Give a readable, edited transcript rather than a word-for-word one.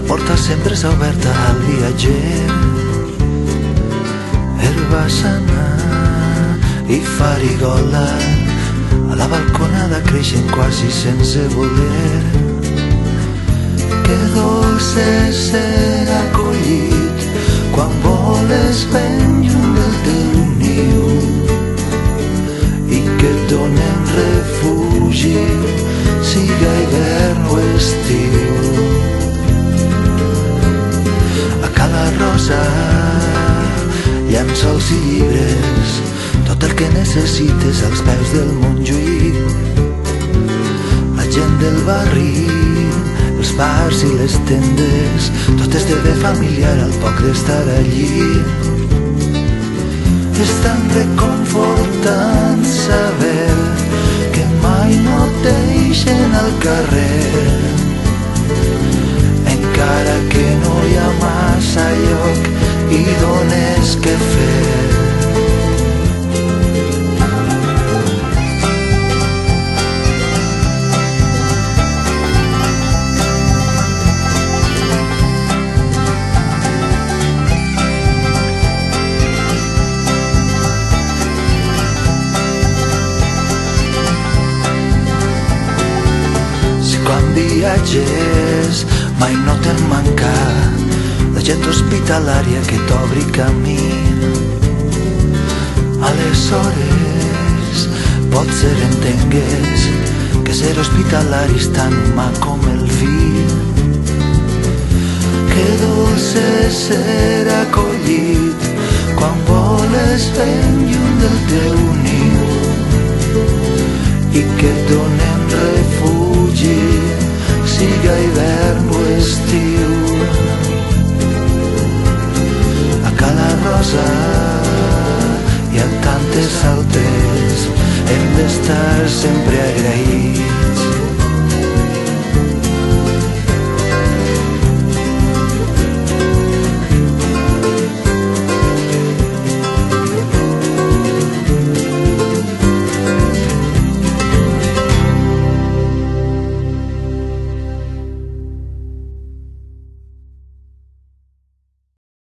porta sempre oberta al viatger. Herba sana i farigola a la balconada creixen quasi sense voler. Que dolç és ser acollit quan voles ben lluny del teu niu i que et donen refugi, siga hivern o estiu. A Cala Rosa, llençols i llibres, tot el que necessites als peus del Montjuïc. La gent del barri, els bars i les tendes, tot esdevé familiar al poc d'estar allí. És tan reconfortant saber que mai no et deixen al carrer, encara que no hi ha massa lloc i dones que fer. Quan viatges mai no te'n manca la gent hospitalària que t'obri camí. Aleshores potser entengues que ser hospitalari és tan humà com el vi. Que dolç és ser acollit quan voles ben lluny del teu niu i que et donen refugi, siga hivern o estiu. A Cala Rosa hi ha tantes altres, hem d'estar sempre agraïts.